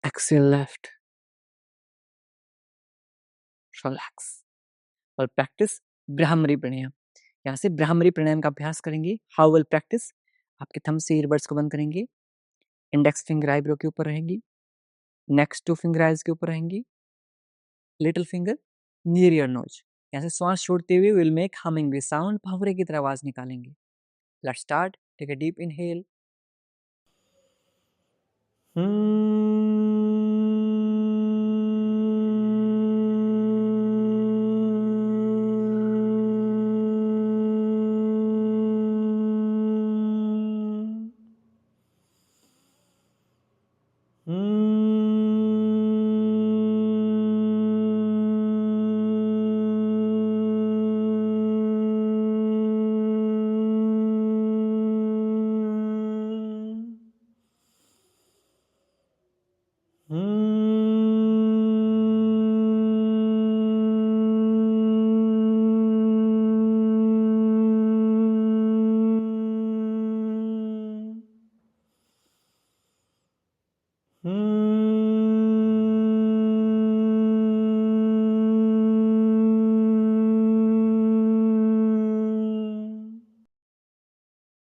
exhale left. Relax और प्रैक्टिस ब्राह्मरी प्राणायाम। यहाँ से ब्राह्मरी प्राणायाम का अभ्यास करेंगे। How will practice? आपके थंब से ईयरबड्स को बंद करेंगे, इंडेक्स फिंगर आईब्रो के ऊपर रहेंगी, नेक्स्ट टू फिंगर आइज के ऊपर रहेंगी, little finger near your nose. यहाँ से श्वास छोड़ते हुए विल मेक हमिंग भी साउंड, भंवरे की तरह आवाज निकालेंगे। Let's start. Take a deep inhale,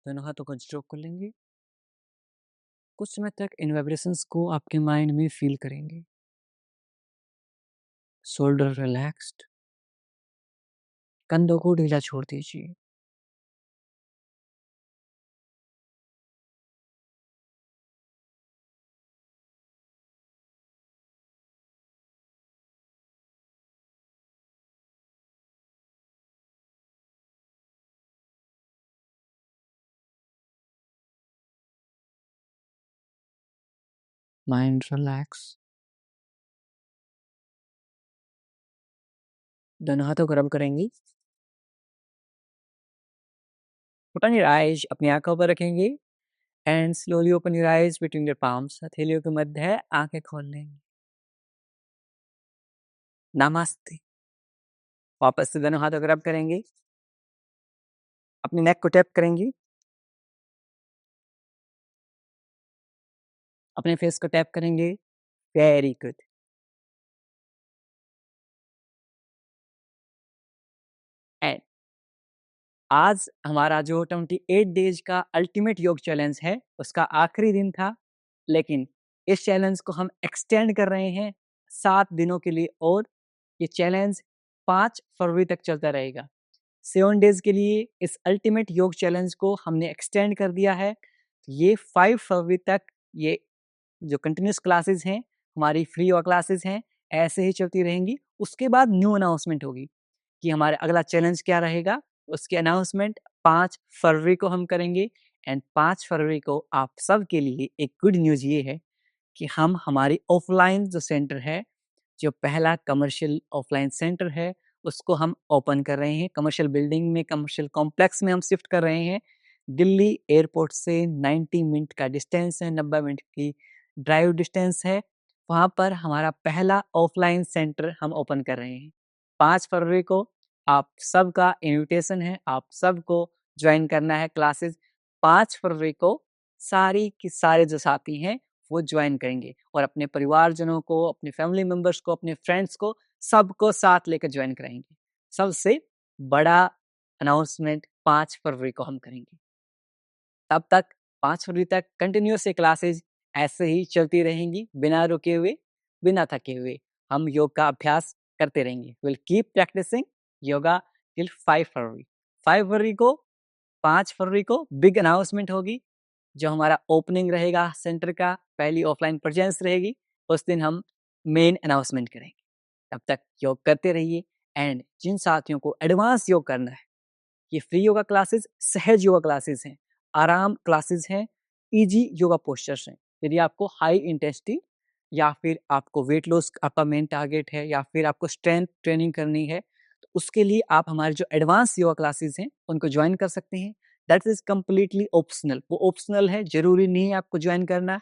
दोनों हाथों को स्ट्रोक कर लेंगे। कुछ समय तक इन वाइब्रेशंस को आपके माइंड में फील करेंगे। शोल्डर रिलैक्स्ड, कंधों को ढीला छोड़ दीजिए। Mind relax. दोनों हाथों को रब करेंगे। ओपन योर आइज, अपनी आंखों पर रखेंगे and slowly open your eyes between your palms. हथेलियों के मध्य है, आंखें खोल लेंगे। नमस्ते। वापस से दोनों हाथों को रब करेंगे, अपनी नेक को टैप करेंगे, अपने फेस को टैप करेंगे। Very good. एंड आज हमारा जो 28 डेज का अल्टीमेट योग चैलेंज है उसका आखिरी दिन था, लेकिन इस चैलेंज को हम एक्सटेंड कर रहे हैं 7 दिनों के लिए और ये चैलेंज 5 फरवरी तक चलता रहेगा। 7 डेज के लिए इस अल्टीमेट योग चैलेंज को हमने एक्सटेंड कर दिया है। ये 5 फरवरी तक ये जो कंटिन्यूस क्लासेस हैं, हमारी फ्री और क्लासेस हैं, ऐसे ही चलती रहेंगी। उसके बाद न्यू अनाउंसमेंट होगी कि हमारा अगला चैलेंज क्या रहेगा। उसकी अनाउंसमेंट 5 फरवरी को हम करेंगे। एंड 5 फरवरी को आप सब के लिए एक गुड न्यूज़ ये है कि हम हमारी ऑफलाइन जो सेंटर है, जो पहला कमर्शियल ऑफलाइन सेंटर है, उसको हम ओपन कर रहे हैं। कमर्शियल बिल्डिंग में, कमर्शियल कॉम्प्लेक्स में हम शिफ्ट कर रहे हैं, दिल्ली एयरपोर्ट से 90 मिनट का डिस्टेंस है, 90 मिनट की ड्राइव डिस्टेंस है। वहाँ पर हमारा पहला ऑफलाइन सेंटर हम ओपन कर रहे हैं। 5 फरवरी को आप सबका इन्विटेशन है, आप सबको ज्वाइन करना है क्लासेस। 5 फरवरी को सारी के सारे जो साथी हैं वो ज्वाइन करेंगे और अपने परिवारजनों को, अपने फैमिली मेंबर्स को, अपने फ्रेंड्स को, सबको साथ लेकर ज्वाइन कराएंगे। सबसे बड़ा अनाउंसमेंट 5 फरवरी को हम करेंगे। तब तक 5 फरवरी तक कंटिन्यूअस ये क्लासेज ऐसे ही चलती रहेंगी, बिना रुके हुए, बिना थके हुए। हम योग का अभ्यास करते रहेंगे। Will keep practising yoga till 5 फरवरी। 5 फरवरी को 5 फरवरी को बिग अनाउंसमेंट होगी, जो हमारा ओपनिंग रहेगा सेंटर का, पहली ऑफलाइन प्रेजेंस रहेगी, उस दिन हम मेन अनाउंसमेंट करेंगे। तब तक योग करते रहिए। एंड जिन साथियों को एडवांस योग करना है, ये फ्री योगा क्लासेस सहज योगा क्लासेस हैं, आराम क्लासेस हैं, इजी योगा पोस्चर्स हैं। यदि आपको हाई इंटेंसिटी या फिर आपको वेट लॉस आपका मेन टारगेट है या फिर आपको स्ट्रेंथ ट्रेनिंग करनी है, तो उसके लिए आप हमारे जो एडवांस योगा क्लासेस हैं उनको ज्वाइन कर सकते हैं। That is completely optional. वो ऑप्शनल है, जरूरी नहीं है आपको ज्वाइन करना।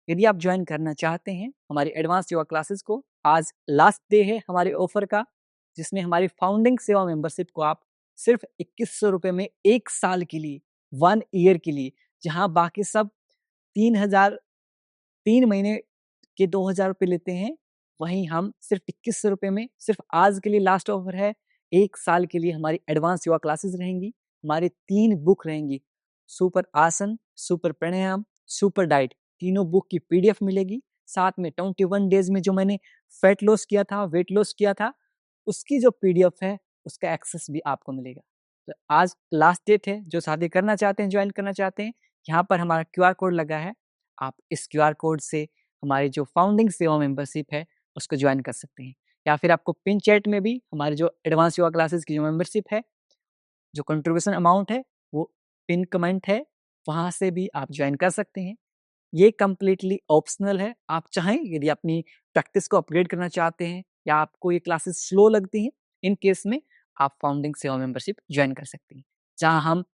यदि आप ज्वाइन करना चाहते हैं हमारी एडवांस योगा क्लासेस को, आज लास्ट डे है हमारे ऑफर का, जिसमें हमारी फाउंडिंग सेवा मेंबरशिप को आप सिर्फ 2100 रुपये में 1 साल के लिए, 1 ईयर के लिए, जहां बाकी सब 3000 3 महीने के 2000 रुपये लेते हैं, वहीं हम सिर्फ 2100 रुपये में, सिर्फ आज के लिए लास्ट ऑफर है, 1 साल के लिए हमारी एडवांस योगा क्लासेस रहेंगी। हमारी 3 बुक रहेंगी, सुपर आसन, सुपर प्राणायाम, सुपर डाइट। तीनों बुक की पीडीएफ मिलेगी। साथ में 21 डेज में जो मैंने फैट लॉस किया था, वेट लॉस किया था, उसकी जो पीडीएफ है उसका एक्सेस भी आपको मिलेगा। तो आज लास्ट डेट है, जो शादी करना चाहते हैं, ज्वाइन करना चाहते हैं, यहाँ पर हमारा क्यूआर कोड लगा है। आप इस क्यूआर कोड से हमारी जो फाउंडिंग सेवा मेंबरशिप है उसको ज्वाइन कर सकते हैं, या फिर आपको पिन चैट में भी हमारी जो एडवांस योगा क्लासेस की जो मेंबरशिप है, जो कंट्रीब्यूशन अमाउंट है, वो पिन कमेंट है, वहाँ से भी आप ज्वाइन कर सकते हैं। ये कम्प्लीटली ऑप्शनल है। आप चाहें यदि अपनी प्रैक्टिस को अपग्रेड करना चाहते हैं या आपको ये क्लासेस स्लो लगती हैं, इन केस में आप फाउंडिंग सेवा मेंबरशिप ज्वाइन कर सकते हैं, जहां हम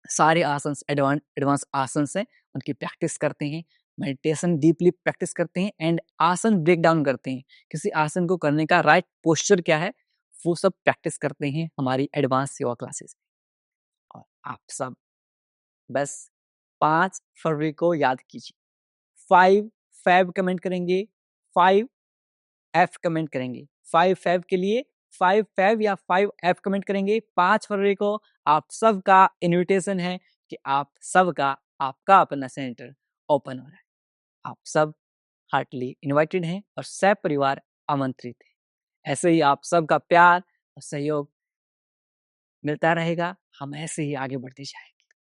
सारे आसन एडवांस आसन हैं उनकी प्रैक्टिस करते हैं, मेडिटेशन डीपली प्रैक्टिस करते हैं एंड आसन ब्रेक डाउन करते हैं। किसी आसन को करने का राइट पोस्चर क्या है, वो सब प्रैक्टिस करते हैं हमारी एडवांस योगा क्लासेस। और आप सब बस 5 फरवरी को याद कीजिए, 5 फैब कमेंट करेंगे, 5 एफ कमेंट करेंगे। 5 फैब के लिए 5 फैब या 5 एफ कमेंट करेंगे। 5 फरवरी को आप सबका इनविटेशन है कि आप सबका आपका अपना सेंटर ओपन हो रहा है। आप सब हार्टली इनवाइटेड हैं और सब परिवार आमंत्रित है। ऐसे ही आप सबका प्यार और सहयोग मिलता रहेगा, हम ऐसे ही आगे बढ़ते जाएंगे।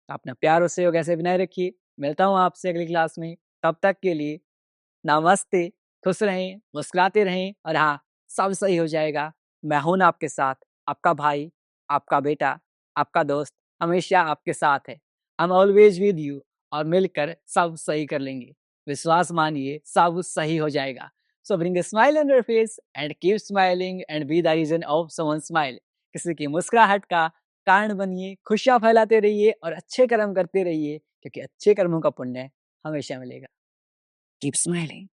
तो अपना प्यार और सहयोग ऐसे बनाए रखिए। मिलता हूँ आपसे अगली क्लास में। तब तक के लिए नमस्ते। खुश रहें, मुस्कुराते रहें और हाँ, सब सही हो जाएगा। मैं हूं ना आपके साथ, आपका भाई, आपका बेटा, आपका दोस्त हमेशा आपके साथ है। I am always with you और मिलकर सब सही कर लेंगे। विश्वास मानिए, सब सही हो जाएगा। So bring a smile on your face and keep smiling and be the reason of someone smile. किसी की मुस्कुराहट का कारण बनिए, खुशियां फैलाते रहिए और अच्छे कर्म करते रहिए, क्योंकि अच्छे कर्मों का पुण्य हमेशा मिलेगा। Keep smiling.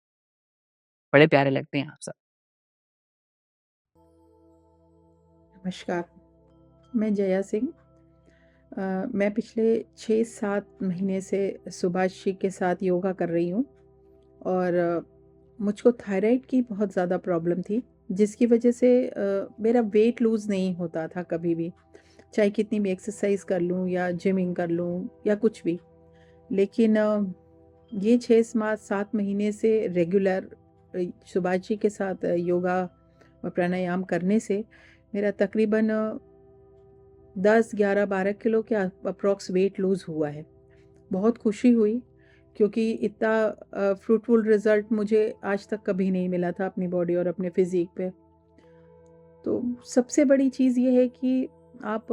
बड़े प्यारे लगते हैं आप सब। नमस्कार, मैं जया सिंह। मैं पिछले 6-7 महीने से सुभाष जी के साथ योगा कर रही हूँ और मुझको थायराइड की बहुत ज़्यादा प्रॉब्लम थी, जिसकी वजह से मेरा वेट लूज़ नहीं होता था कभी भी, चाहे कितनी भी एक्सरसाइज कर लूँ या जिमिंग कर लूँ या कुछ भी। लेकिन ये 6-7 महीने से रेगुलर सुभाष जी के साथ योगा और प्राणायाम करने से मेरा तकरीबन 10, 11, 12 किलो के अप्रॉक्स वेट लूज़ हुआ है। बहुत खुशी हुई, क्योंकि इतना फ्रूटफुल रिज़ल्ट मुझे आज तक कभी नहीं मिला था अपनी बॉडी और अपने फ़िज़ीक पे। तो सबसे बड़ी चीज़ ये है कि आप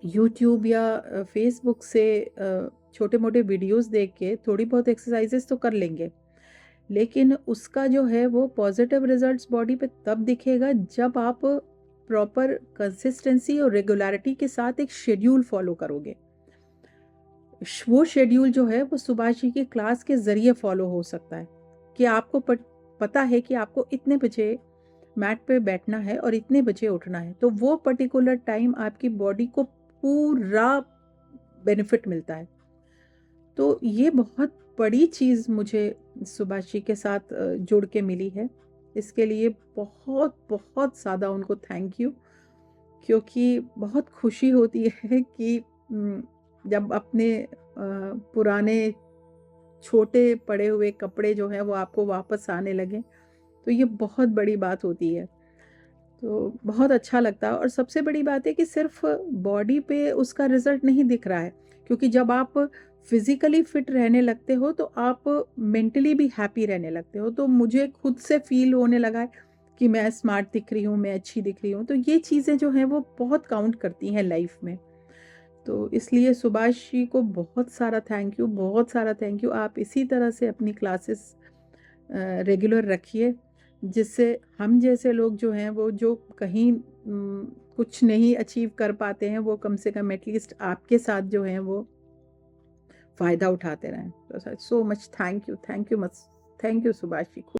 यूट्यूब या फ़ेसबुक से छोटे-मोटे वीडियोज़ देख के थोड़ी बहुत एक्सरसाइज़ेज़ तो कर लेंगे, लेकिन उसका जो है वो पॉज़िटिव रिज़ल्ट्स बॉडी पे तब दिखेगा जब आप प्रॉपर कंसिस्टेंसी और रेगुलैरिटी के साथ एक शेड्यूल फ़ॉलो करोगे। वो शेड्यूल जो है वो सुभाष जी की क्लास के ज़रिए फ़ॉलो हो सकता है कि आपको पता है कि आपको इतने बजे मैट पे बैठना है और इतने बजे उठना है। तो वो पर्टिकुलर टाइम आपकी बॉडी को पूरा बेनिफिट मिलता है। तो ये बहुत बड़ी चीज़ मुझे सुभाष जी के साथ जुड़ के मिली है। इसके लिए बहुत ज़्यादा उनको थैंक यू, क्योंकि बहुत खुशी होती है कि जब अपने पुराने छोटे पड़े हुए कपड़े जो हैं वो आपको वापस आने लगें, तो ये बहुत बड़ी बात होती है। तो बहुत अच्छा लगता है और सबसे बड़ी बात है कि सिर्फ़ बॉडी पे उसका रिज़ल्ट नहीं दिख रहा है, क्योंकि जब आप फ़िज़िकली फ़िट रहने लगते हो तो आप मेंटली भी हैप्पी रहने लगते हो। तो मुझे खुद से फ़ील होने लगा है कि मैं स्मार्ट दिख रही हूँ, मैं अच्छी दिख रही हूँ। तो ये चीज़ें जो हैं वो बहुत काउंट करती हैं लाइफ़ में। तो इसलिए सुभाष जी को बहुत सारा थैंक यू, बहुत सारा थैंक यू। आप इसी तरह से अपनी क्लासेस रेगुलर रखिए, जिससे हम जैसे लोग जो हैं वो जो कहीं कुछ नहीं अचीव कर पाते हैं, वो कम से कम एटलीस्ट आपके साथ जो हैं वो फ़ायदा उठाते रहें। तो so much thank you much, thank you Subhash ji.